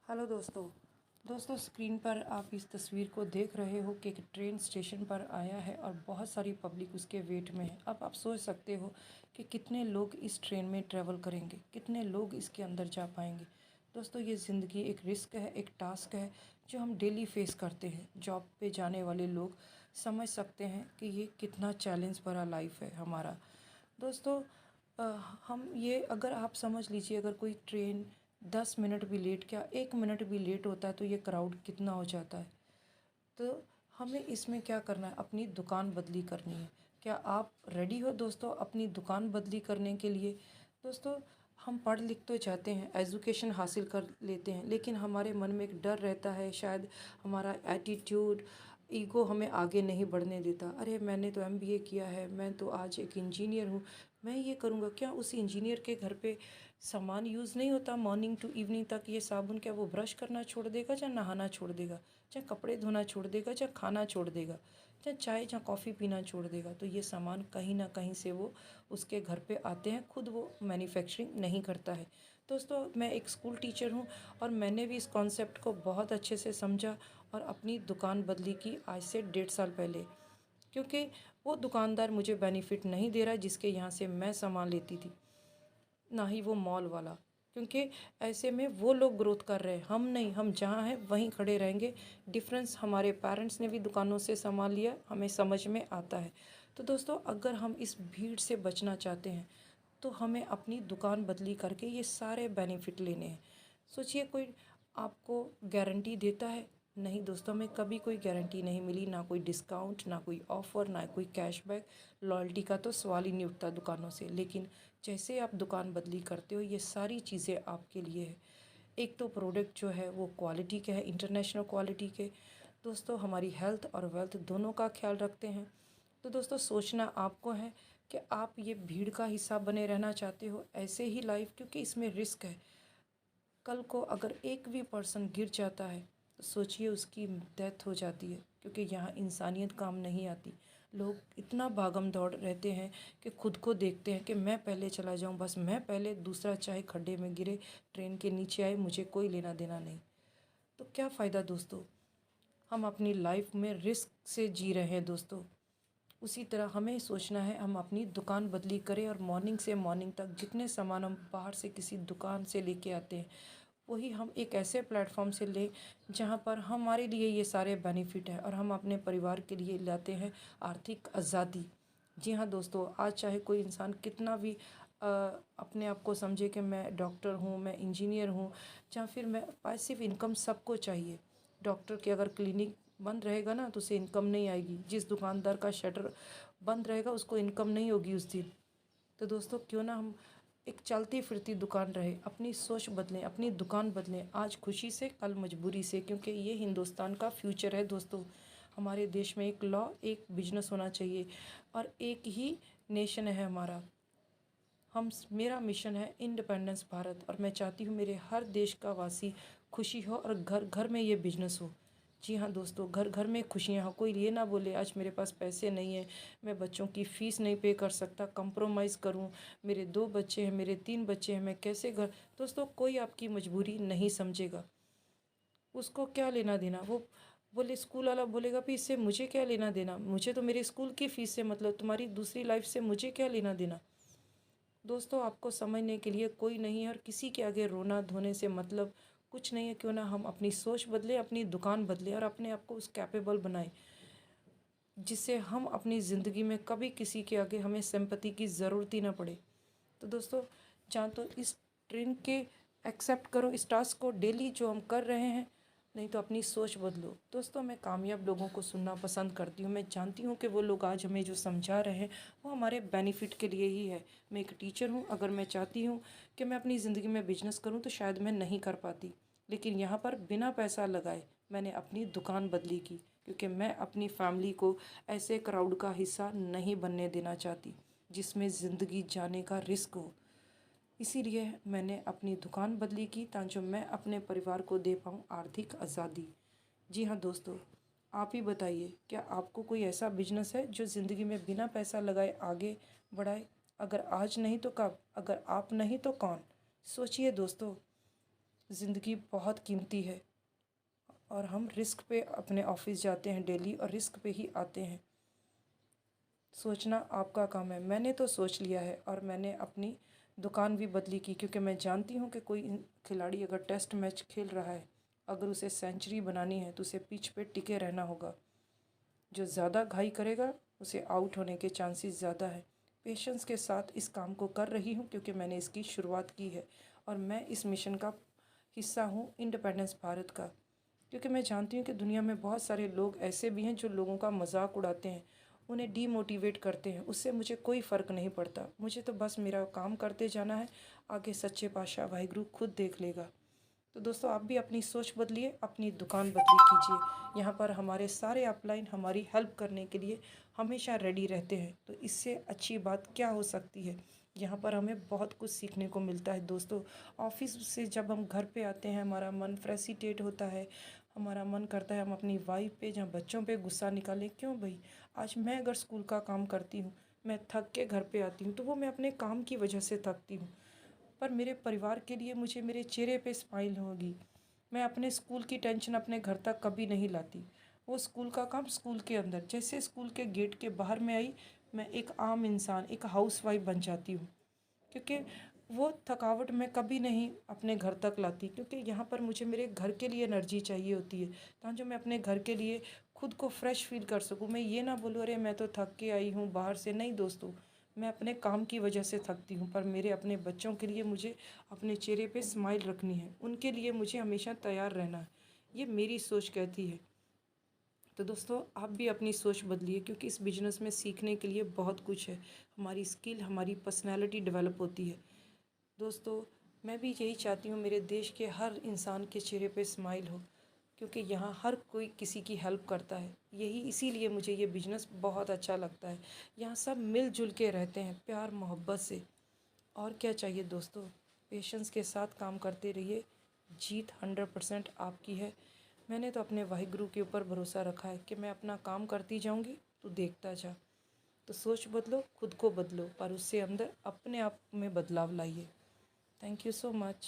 Hello दोस्तों screen पर आप इस तस्वीर को देख रहे हो कि एक ट्रेन स्टेशन पर आया है और बहुत सारी पब्लिक उसके वेट में है। अब आप सोच सकते हो कि कितने लोग इस ट्रेन में ट्रैवल करेंगे, कितने लोग इसके अंदर जा पाएंगे। दोस्तों ये ज़िंदगी एक रिस्क है, एक टास्क है जो हम डेली फेस करते हैं। जॉब पे जाने वाले लोग समझ सकते हैं कि ये कितना चैलेंज भरा लाइफ है हमारा। दोस्तों अ, हम ये अगर आप समझ लीजिए, अगर कोई ट्रेन 10 मिनट भी लेट, क्या 1 मिनट भी लेट होता है तो ये क्राउड कितना हो जाता है। तो हमें इसमें क्या करना है, अपनी दुकान बदली करनी है। क्या आप रेडी हो दोस्तों अपनी दुकान बदली करने के लिए? दोस्तों हम पढ़ लिख तो जाते हैं, एजुकेशन हासिल कर लेते हैं, लेकिन हमारे मन में एक डर रहता है, शायद हमारा एटीट्यूड, ईगो हमें आगे नहीं बढ़ने देता। अरे मैंने तो एमबीए किया है, मैं तो आज एक इंजीनियर हूँ, मैं ये करूँगा। क्या उस इंजीनियर के घर पे सामान यूज़ नहीं होता मॉर्निंग टू इवनिंग तक? ये साबुन क्या वो ब्रश करना छोड़ देगा, या नहाना छोड़ देगा, चाहे कपड़े धोना छोड़ देगा, चाहे खाना छोड़ देगा, चाहे चाय चाहे कॉफ़ी पीना छोड़ देगा? तो ये सामान कहीं ना कहीं से वो उसके घर पे आते हैं, खुद वो मैन्युफैक्चरिंग नहीं करता है। दोस्तों मैं एक स्कूल टीचर हूँ और मैंने भी इस कॉन्सेप्ट को बहुत अच्छे से समझा और अपनी दुकान बदली की आज से 1.5 साल पहले। क्योंकि वो दुकानदार मुझे बेनिफिट नहीं दे रहा जिसके यहाँ से मैं सामान लेती थी, ना ही वो मॉल वाला। क्योंकि ऐसे में वो लोग ग्रोथ कर रहे हैं, हम नहीं, हम जहाँ हैं वहीं खड़े रहेंगे। डिफरेंस हमारे पेरेंट्स ने भी दुकानों से सामान लिया, हमें समझ में आता है। तो दोस्तों अगर हम इस भीड़ से बचना चाहते हैं तो हमें अपनी दुकान बदली करके ये सारे बेनिफिट लेने हैं। सोचिए, कोई आपको गारंटी देता है? नहीं दोस्तों, हमें कभी कोई गारंटी नहीं मिली, ना कोई डिस्काउंट, ना कोई ऑफ़र, ना कोई कैशबैक। लॉयल्टी का तो सवाल ही नहीं उठता दुकानों से। लेकिन जैसे आप दुकान बदली करते हो, ये सारी चीज़ें आपके लिए है। एक तो प्रोडक्ट जो है वो क्वालिटी के है, इंटरनेशनल क्वालिटी के। दोस्तों हमारी हेल्थ और वेल्थ दोनों का ख्याल रखते हैं। तो दोस्तों सोचना आपको है कि आप ये भीड़ का हिस्सा बने रहना चाहते हो, ऐसे ही लाइफ, क्योंकि इसमें रिस्क है। कल को अगर एक भी पर्सन गिर जाता है तो सोचिए उसकी डेथ हो जाती है, क्योंकि यहाँ इंसानियत काम नहीं आती। लोग इतना भागम दौड़ रहते हैं कि खुद को देखते हैं कि मैं पहले चला जाऊँ, बस मैं पहले, दूसरा चाहे खड्डे में गिरे, ट्रेन के नीचे आए, मुझे कोई लेना देना नहीं। तो क्या फ़ायदा दोस्तों? हम अपनी लाइफ में रिस्क से जी रहे हैं दोस्तों। उसी तरह हमें सोचना है, हम अपनी दुकान बदली करें और मॉर्निंग से मॉर्निंग तक जितने सामान हम बाहर से किसी दुकान से लेके आते हैं, वही हम एक ऐसे प्लेटफॉर्म से लें जहाँ पर हमारे लिए ये सारे बेनिफिट हैं और हम अपने परिवार के लिए लाते हैं आर्थिक आज़ादी। जी हाँ दोस्तों, आज चाहे कोई इंसान कितना भी अपने आप को समझे कि मैं डॉक्टर हूँ, मैं इंजीनियर हूँ, या फिर मैं पैसिव इनकम सबको चाहिए। डॉक्टर के अगर क्लिनिक बंद रहेगा ना तो उसे इनकम नहीं आएगी, जिस दुकानदार का शटर बंद रहेगा उसको इनकम नहीं होगी उस दिन। तो दोस्तों क्यों ना हम एक चलती फिरती दुकान रहे, अपनी सोच बदलें, अपनी दुकान बदलें, आज खुशी से कल मजबूरी से, क्योंकि ये हिंदुस्तान का फ्यूचर है दोस्तों। हमारे देश में एक लॉ, एक बिजनेस होना चाहिए और एक ही नेशन है हमारा। मेरा मिशन है इंडिपेंडेंस भारत, और मैं चाहती हूँ मेरे हर देश का वासी खुशी हो और घर घर में ये बिजनेस हो। जी हाँ दोस्तों, घर घर में खुशियाँ हो। कोई ये ना बोले आज मेरे पास पैसे नहीं है, मैं बच्चों की फ़ीस नहीं पे कर सकता, कंप्रोमाइज़ करूँ, मेरे 2 बच्चे हैं, मेरे 3 बच्चे हैं, मैं कैसे घर। दोस्तों कोई आपकी मजबूरी नहीं समझेगा, उसको क्या लेना देना। वो बोले, स्कूल वाला बोलेगा भी इससे मुझे क्या लेना देना, मुझे तो मेरे स्कूल की फ़ीस से मतलब, तुम्हारी दूसरी लाइफ से मुझे क्या लेना देना। दोस्तों आपको समझने के लिए कोई नहीं है और किसी के आगे रोना धोने से मतलब कुछ नहीं है। क्यों ना हम अपनी सोच बदलें, अपनी दुकान बदलें और अपने आप को उस कैपेबल बनाएं, जिससे हम अपनी ज़िंदगी में कभी किसी के आगे हमें सिंपैथी की ज़रूरत ही ना पड़े। तो दोस्तों चाहे तो इस ट्रेन के एक्सेप्ट करो इस टास्क को डेली जो हम कर रहे हैं, नहीं तो अपनी सोच बदलो। दोस्तों मैं कामयाब लोगों को सुनना पसंद करती हूँ। मैं जानती हूँ कि वो लोग आज हमें जो समझा रहे हैं वो हमारे बेनिफिट के लिए ही है। मैं एक टीचर हूँ, अगर मैं चाहती हूँ कि मैं अपनी ज़िंदगी में बिजनेस करूँ तो शायद मैं नहीं कर पाती, लेकिन यहाँ पर बिना पैसा लगाए मैंने अपनी दुकान बदली की, क्योंकि मैं अपनी फैमिली को ऐसे क्राउड का हिस्सा नहीं बनने देना चाहती जिसमें ज़िंदगी जाने का रिस्क हो। इसीलिए मैंने अपनी दुकान बदली की ताकि मैं अपने परिवार को दे पाऊँ आर्थिक आज़ादी। जी हाँ दोस्तों, आप ही बताइए, क्या आपको कोई ऐसा बिजनेस है जो ज़िंदगी में बिना पैसा लगाए आगे बढ़ाए? अगर आज नहीं तो कब, अगर आप नहीं तो कौन? सोचिए दोस्तों। ज़िंदगी बहुत कीमती है और हम रिस्क पे अपने ऑफिस जाते हैं डेली और रिस्क पे ही आते हैं। सोचना आपका काम है। मैंने तो सोच लिया है और मैंने अपनी दुकान भी बदली की, क्योंकि मैं जानती हूँ कि कोई खिलाड़ी अगर टेस्ट मैच खेल रहा है, अगर उसे सेंचुरी बनानी है तो उसे पिच पे टिके रहना होगा। जो ज़्यादा घाई करेगा उसे आउट होने के चांसेस ज़्यादा है। पेशेंस के साथ इस काम को कर रही हूँ, क्योंकि मैंने इसकी शुरुआत की है और मैं इस मिशन का हिस्सा हूँ, इंडिपेंडेंस भारत का। क्योंकि मैं जानती हूँ कि दुनिया में बहुत सारे लोग ऐसे भी हैं जो लोगों का मजाक उड़ाते हैं, उन्हें डीमोटिवेट करते हैं। उससे मुझे कोई फ़र्क नहीं पड़ता। मुझे तो बस मेरा काम करते जाना है, आगे सच्चे पातशाह वाहिगुरु खुद देख लेगा। तो दोस्तों, आप भी अपनी सोच बदलिए, अपनी दुकान बदली कीजिए। यहाँ पर हमारे सारे अपलाइन हमारी हेल्प करने के लिए हमेशा रेडी रहते हैं। तो इससे अच्छी बात क्या हो सकती है। यहाँ पर हमें बहुत कुछ सीखने को मिलता है दोस्तों। ऑफिस से जब हम घर पे आते हैं, हमारा मन फ्रेसिटेट होता है, हमारा मन करता है हम अपनी वाइफ पे या बच्चों पे गुस्सा निकालें। क्यों भाई, आज मैं अगर स्कूल का काम करती हूँ, मैं थक के घर पे आती हूँ तो वो मैं अपने काम की वजह से थकती हूँ, पर मेरे परिवार के लिए मुझे मेरे चेहरे पे स्माइल होगी। मैं अपने स्कूल की टेंशन अपने घर तक कभी नहीं लाती। वो स्कूल का काम स्कूल के अंदर, जैसे स्कूल के गेट के बाहर में आई, मैं एक आम इंसान, एक हाउसवाइफ बन जाती हूँ। क्योंकि वो थकावट मैं कभी नहीं अपने घर तक लाती, क्योंकि यहाँ पर मुझे मेरे घर के लिए एनर्जी चाहिए होती है, ताकि जो मैं अपने घर के लिए खुद को फ्रेश फील कर सकूँ। मैं ये ना बोलूँ अरे मैं तो थक के आई हूँ बाहर से। नहीं दोस्तों, मैं अपने काम की वजह से थकती हूँ, पर मेरे अपने बच्चों के लिए मुझे अपने चेहरे पे स्माइल रखनी है, उनके लिए मुझे हमेशा तैयार रहना है। ये मेरी सोच कहती है। तो दोस्तों, आप भी अपनी सोच बदलिए, क्योंकि इस बिज़नेस में सीखने के लिए बहुत कुछ है। हमारी स्किल, हमारी पर्सनैलिटी डेवलप होती है। दोस्तों, मैं भी यही चाहती हूँ मेरे देश के हर इंसान के चेहरे पे स्माइल हो, क्योंकि यहाँ हर कोई किसी की हेल्प करता है। यही इसीलिए मुझे ये बिज़नेस बहुत अच्छा लगता है। यहाँ सब मिलजुल के रहते हैं प्यार मोहब्बत से। और क्या चाहिए दोस्तों, पेशेंस के साथ काम करते रहिए। जीत 100% आपकी है। मैंने तो अपने वाहिगुरु के ऊपर भरोसा रखा है कि मैं अपना काम करती जाऊँगी, तो देखता जा। तो सोच बदलो, खुद को बदलो, पर उससे अंदर अपने आप में बदलाव लाइए। Thank you so much.